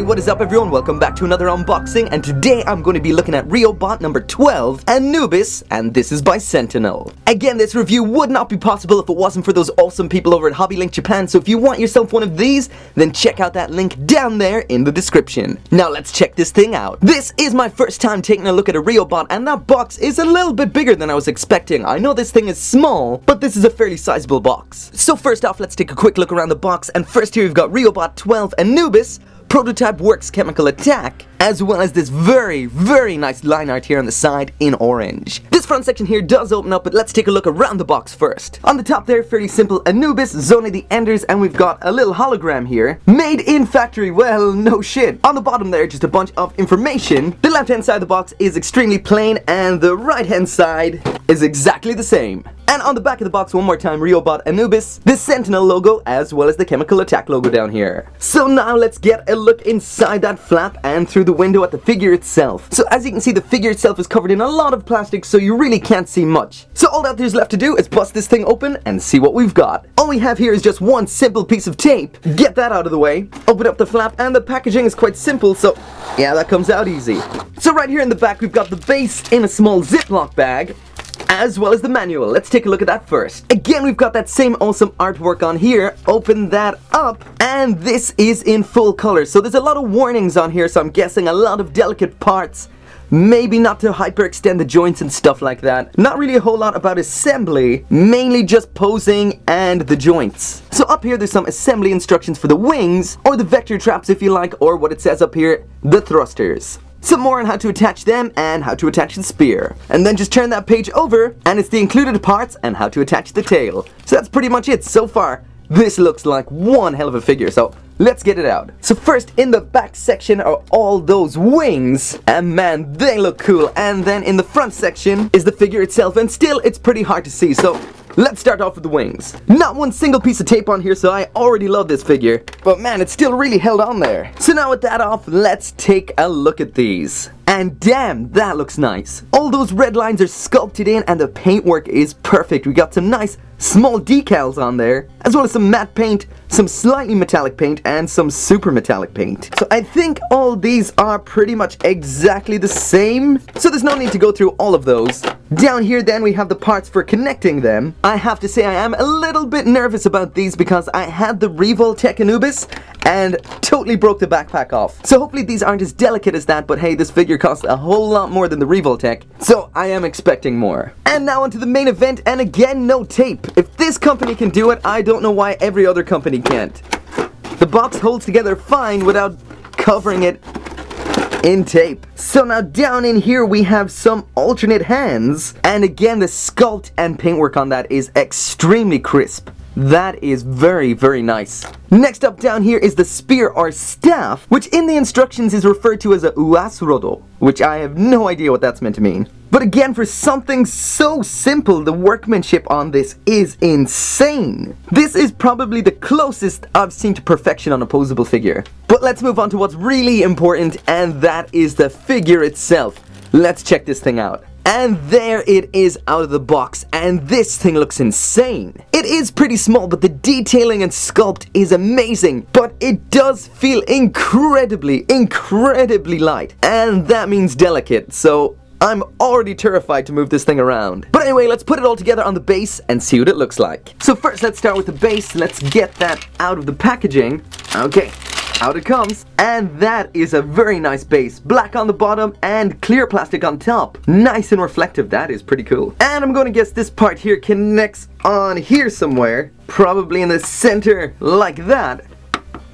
what is up everyone? Welcome back to another unboxing, and today I'm going to be looking at Riobot number 12, Anubis, and this is by Sentinel. Again, this review would not be possible if it wasn't for those awesome people over at HobbyLink Japan, so if you want yourself one of these, then check out that link down there in the description. Now let's check this thing out. This is my first time taking a look at a Riobot, and that box is a little bit bigger than I was expecting. I know this thing is small, but this is a fairly sizable box. So first off, let's take a quick look around the box, and first here we've got Riobot 12 Anubis, Prototype Works Chemical Attack, as well as this very nice line art here on the side in orange. This front section here does open up, but let's take a look around the box first. On the top there, fairly simple Anubis, Zone of the Enders, and we've got a little hologram here. Made in factory, well, no shit. On the bottom there, just a bunch of information. The left hand side of the box is extremely plain, and the right hand side is exactly the same. And on the back of the box, one more time, Riobot Anubis, the Sentinel logo, as well as the Chemical Attack logo down here. So now let's get a look inside that flap and through the window at the figure itself. So as you can see, the figure itself is covered in a lot of plastic, so you really can't see much. So all that there's left to do is bust this thing open and see what we've got. All we have here is just one simple piece of tape. Get that out of the way, open up the flap, and the packaging is quite simple, so yeah, that comes out easy. So right here in the back, we've got the base in a small Ziploc bag, as well as the manual. Let's take a look at that first. Again, we've got that same awesome artwork on here. Open that up, and this is in full color. So there's a lot of warnings on here, so I'm guessing a lot of delicate parts. Maybe not to hyperextend the joints and stuff like that. Not really a whole lot about assembly, mainly just posing and the joints. So up here there's some assembly instructions for the wings, or the vector traps if you like, or what it says up here, the thrusters. Some more on how to attach them and how to attach the spear. And then just turn that page over and it's the included parts and how to attach the tail. So that's pretty much it so far. This looks like one hell of a figure, so let's get it out. So first in the back section are all those wings, and man, they look cool. And then in the front section is the figure itself, and still it's pretty hard to see, so let's start off with the wings. Not one single piece of tape on here, so I already love this figure, but man, it's still really held on there. So now with that off, let's take a look at these. And damn, that looks nice. All those red lines are sculpted in and the paintwork is perfect. We got some nice small decals on there, as well as some matte paint, some slightly metallic paint, and some super metallic paint. So I think all these are pretty much exactly the same, so there's no need to go through all of those. Down here then we have the parts for connecting them. I have to say I am a little bit nervous about these because I had the Riobot Anubis and totally broke the backpack off. So hopefully these aren't as delicate as that, but hey, this figure costs a whole lot more than the Riobot, so I am expecting more. And now onto the main event, and again, no tape. If this company can do it, I don't know why every other company can't. The box holds together fine without covering it in tape. So now down in here we have some alternate hands, and again the sculpt and paintwork on that is extremely crisp. That is very nice. Next up down here is the spear or staff, which in the instructions is referred to as a uasurodo, which I have no idea what that's meant to mean. But again, for something so simple, the workmanship on this is insane. This is probably the closest I've seen to perfection on a posable figure. But let's move on to what's really important, and that is the figure itself. Let's check this thing out. And there it is out of the box, and this thing looks insane. It is pretty small, but the detailing and sculpt is amazing, but it does feel incredibly light, and that means delicate, so I'm already terrified to move this thing around. But anyway, let's put it all together on the base and see what it looks like. So first let's start with the base. Let's get that out of the packaging. Okay. Out it comes, and that is a very nice base. Black on the bottom and clear plastic on top. Nice and reflective, that is pretty cool. And I'm going to guess this part here connects on here somewhere. Probably in the center, like that.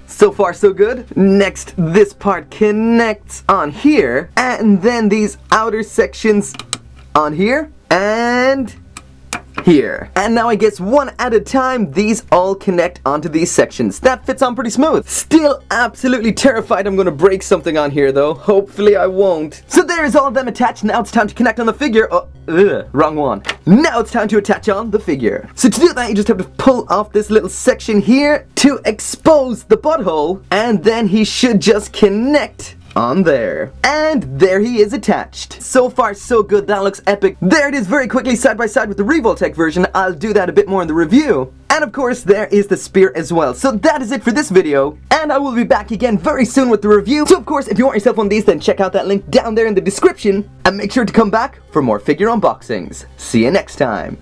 So far so good. Next, this part connects on here, and then these outer sections on here, and here. And now I guess one at a time, these all connect onto these sections. That fits on pretty smooth. Still absolutely terrified I'm gonna break something on here though. Hopefully I won't. So there's all of them attached. Now it's time to connect on the figure. Wrong one. Now it's time to attach on the figure. So to do that, you just have to pull off this little section here to expose the butthole, and then he should just connect on there. And there he is attached. So far so good, that looks epic. There it is very quickly side by side with the Revoltech version. I'll do that a bit more in the review. And of course there is the spear as well. So that is it for this video, and I will be back again very soon with the review. So of course if you want yourself one of these, then check out that link down there in the description, and make sure to come back for more figure unboxings. See you next time.